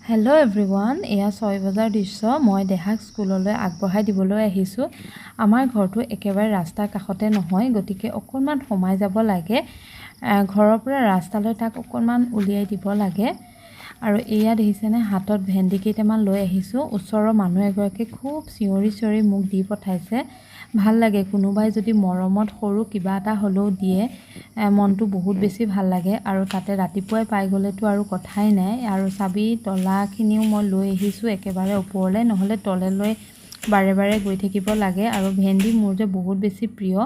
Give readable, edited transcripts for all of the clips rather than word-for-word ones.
Hello' everyone, এয়া 6 বজাৰ দৃশ্য। মই দেহাক স্কুললৈ আগবঢ়াই দিবলৈ আহিছোঁ। আমাৰ ঘৰটো একেবাৰে ৰাস্তাৰ কাষতে নহয়, গতিকে অকণমান সোমাই যাব লাগে। ঘৰৰ পৰা ৰাস্তালৈ তাক অকণমান উলিয়াই দিব লাগে। আৰু এয়া দেখিছেনে, হাতত ভেন্দি কেইটামান লৈ আহিছোঁ। ওচৰৰ মানুহ এগৰাকীয়ে খুব চিঞৰি চিঞৰি মোক দি পঠাইছে। ভাল লাগে, কোনোবাই যদি মৰমত সৰু কিবা এটা হ'লেও দিয়ে, মনটো বহুত বেছি ভাল লাগে। আৰু তাতে ৰাতিপুৱাই পাই গ'লেতো আৰু কথাই নাই। আৰু চাবি তলাখিনিও মই লৈ আহিছোঁ একেবাৰে ওপৰলৈ, নহ'লে তললৈ বাৰে বাৰে গৈ থাকিব লাগে। আৰু ভেন্দি মোৰ যে বহুত বেছি প্ৰিয়।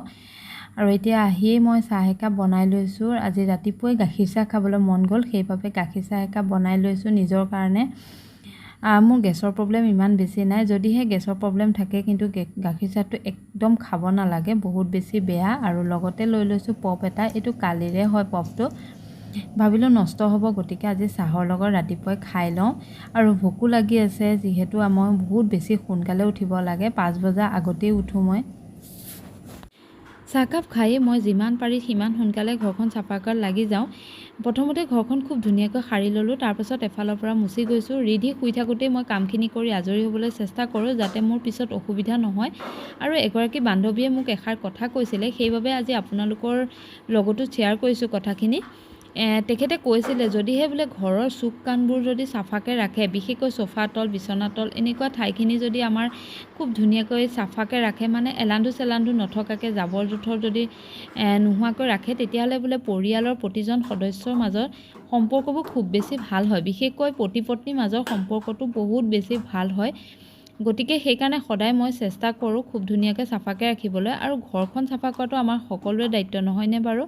আৰু এতিয়া আহিয়েই মই চাহ একাপ বনাই লৈছোঁ। আজি ৰাতিপুৱাই গাখীৰ চাহ খাবলৈ মন গ'ল, সেইবাবে গাখীৰ চাহ একাপ বনাই লৈছোঁ নিজৰ কাৰণে। মোৰ গেছৰ প্ৰব্লেম ইমান বেছি নাই, যদিহে গেছৰ প্ৰব্লেম থাকে, কিন্তু গাখীৰ চাহটো একদম খাব নালাগে, বহুত বেছি বেয়া। আৰু লগতে লৈ লৈছোঁ পপ এটা, এইটো কালিৰে হয় পপটো। ভাবিলোঁ নষ্ট হ'ব, গতিকে আজি চাহৰ লগত ৰাতিপুৱাই খাই লওঁ। আৰু ভোকো লাগি আছে, যিহেতু মই বহুত বেছি সোনকালে উঠিব লাগে, 5 বজাৰ আগতেই উঠোঁ মই। চাহকাপ খায়েই মই যিমান পাৰি সিমান সোনকালে ঘৰখন চাফা কৰাত লাগি যাওঁ। প্ৰথমতে ঘৰখন খুব ধুনীয়াকৈ সাৰি ল'লোঁ, তাৰপাছত এফালৰ পৰা মুচি গৈছোঁ। ৰিধি শুই থাকোঁতেই মই কামখিনি কৰি আজৰি হ'বলৈ চেষ্টা কৰোঁ, যাতে মোৰ পিছত অসুবিধা নহয়। আৰু এগৰাকী বান্ধৱীয়ে মোক এষাৰ কথা কৈছিলে, সেইবাবে আজি আপোনালোকৰ লগতো শ্বেয়াৰ কৰিছোঁ কথাখিনি। তেখেতে কৈছিলে, যদিহে বোলে ঘৰৰ চুক কাণবোৰ যদি চাফাকৈ ৰাখে, বিশেষকৈ চোফাতল, বিচনাতল, এনেকুৱা ঠাইখিনি যদি আমাৰ খুব ধুনীয়াকৈ চাফাকৈ ৰাখে, মানে এলান্ধু চেলান্ধু নথকাকৈ, জাবৰ জোঁথৰ যদি নোহোৱাকৈ ৰাখে, তেতিয়াহ'লে বোলে পৰিয়ালৰ প্ৰতিজন সদস্যৰ মাজত সম্পৰ্কবোৰ খুব বেছি ভাল হয়। বিশেষকৈ পতি পত্নীৰ মাজৰ সম্পৰ্কটো বহুত বেছি ভাল হয়। গতিকে সেইকাৰণে সদায় মই চেষ্টা কৰোঁ খুব ধুনীয়াকৈ চাফাকৈ ৰাখিবলৈ। আৰু ঘৰখন চাফা কৰাটো আমাৰ সকলোৰে দায়িত্ব, নহয়নে বাৰু?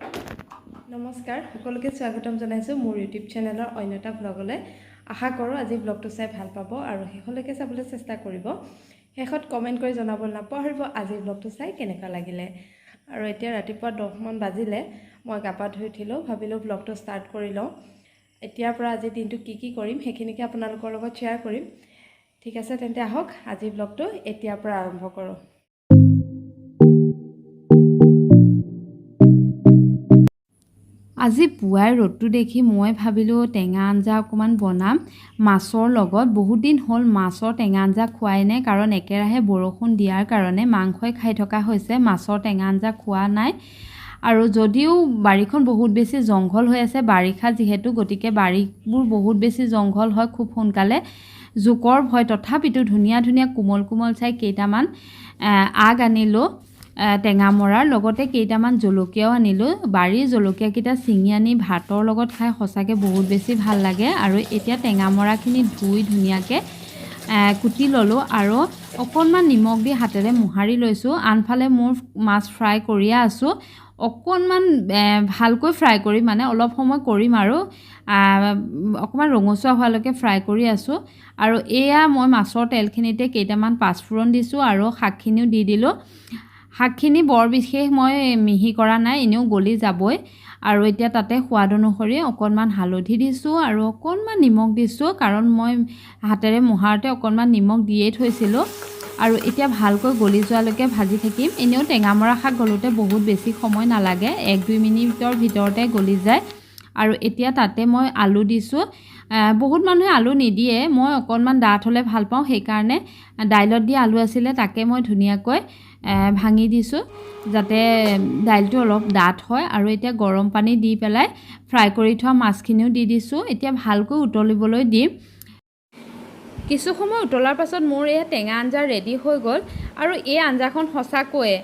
নমস্কাৰ, সকলোকে স্বাগতম জনাইছোঁ মোৰ ইউটিউব চেনেলৰ অন্য এটা ব্লগলৈ। আশা কৰোঁ আজি ব্লগটো চাই ভাল পাব আৰু শেষলৈকে চাবলৈ চেষ্টা কৰিব। শেষত কমেণ্ট কৰি জনাব নাপাহৰিব আজি ব্লগটো চাই কেনেকুৱা লাগিলে। আৰু এতিয়া ৰাতিপুৱা 10 মান বাজিলে, মই গা পা ধুই উঠিলোঁ, ভাবিলোঁ ব্লগটো ষ্টাৰ্ট কৰি লওঁ। এতিয়াৰ পৰা আজি দিনটো কি কি কৰিম সেইখিনিকে আপোনালোকৰ লগত শ্বেয়াৰ কৰিম। ঠিক আছে, তেন্তে আহক আজি ব্লগটো এতিয়াৰ পৰা আৰম্ভ কৰোঁ। আজি পুৱাই ৰ'দটো দেখি মই ভাবিলোঁ টেঙা আঞ্জা অকণমান বনাম মাছৰ লগত। বহুত দিন হ'ল মাছৰ টেঙা আঞ্জা খোৱাই নাই, কাৰণ একেৰাহে বৰষুণ দিয়াৰ কাৰণে মাংসই খাই থকা হৈছে, মাছৰ টেঙা আঞ্জা খোৱা নাই। আৰু যদিও বাৰীখন বহুত বেছি জংঘল হৈ আছে, বাৰিষা যিহেতু, গতিকে বাৰীবোৰ বহুত বেছি জংঘল হয় খুব সোনকালে, জোকৰ ভয়। তথাপিতো ধুনীয়া ধুনীয়া কোমল কোমল চাই কেইটামান আগ আনিলোঁ টেঙা মৰাৰ, লগতে কেইটামান জলকীয়াও আনিলোঁ। বাৰীৰ জলকীয়াকেইটা ছিঙি আনি ভাতৰ লগত খাই সঁচাকৈ বহুত বেছি ভাল লাগে। আৰু এতিয়া টেঙা মৰাখিনি ধুই ধুনীয়াকৈ কুটি ল'লোঁ আৰু অকণমান নিমখ দি হাতেৰে মোহাৰি লৈছোঁ। আনফালে মোৰ মাছ ফ্ৰাই কৰিয়ে আছোঁ, অকণমান ভালকৈ ফ্ৰাই কৰিম, মানে অলপ সময় কৰিম আৰু অকণমান ৰঙচুৱা হোৱালৈকে ফ্ৰাই কৰি আছোঁ। আৰু এয়া মই মাছৰ তেলখিনিতে কেইটামান পাঁচফোৰণ দিছোঁ আৰু শাকখিনিও দি দিলোঁ। শাকখিনি বৰ বিশেষ মই মিহি কৰা নাই, এনেও গলি যাবই। আৰু এতিয়া তাতে সোৱাদ অনুসৰি অকণমান হালধি দিছোঁ আৰু অকণমান নিমখ দিছোঁ, কাৰণ মই হাতেৰে মোহাৰতে অকণমান নিমখ দিয়েই থৈছিলোঁ। আৰু এতিয়া ভালকৈ গলি যোৱালৈকে ভাজি থাকিম। এনেও টেঙামৰা শাক গলোতে বহুত বেছি সময় নালাগে, 1-2 মিনিটৰ ভিতৰতে গলি যায়। আৰু এতিয়া তাতে মই আলু দিছোঁ। বহুত মানুহে আলু নিদিয়ে, মই অকণমান ডাঠ হ'লে ভাল পাওঁ, সেইকাৰণে দাইলত দিয়া আলু আছিলে তাকে মই ধুনীয়াকৈ ভাঙি দিছোঁ, যাতে দাইলটো অলপ ডাঠ হয়। আৰু এতিয়া গৰম পানী দি পেলাই ফ্ৰাই কৰি থোৱা মাছখিনিও দি দিছোঁ। এতিয়া ভালকৈ উতলিবলৈ দিম। কিছু সময় উতলাৰ পাছত মোৰ এই টেঙা আঞ্জা ৰেডি হৈ গ'ল। আৰু এই আঞ্জাখন সঁচাকৈয়ে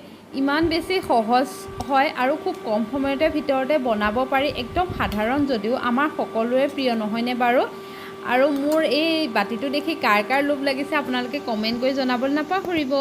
ইমান বেছি সহজ হয় আৰু খুব কম সময়তে ভিতৰতে বনাব পাৰি। একদম সাধাৰণ যদিও আমাৰ সকলোৰে প্ৰিয়, নহয়নে বাৰু? আৰু মোৰ এই বাতিটো দেখি কাৰ কাৰ লোভ লাগিছে আপোনালোকে কমেণ্ট কৰি জনাবলৈ নাপাহৰিব।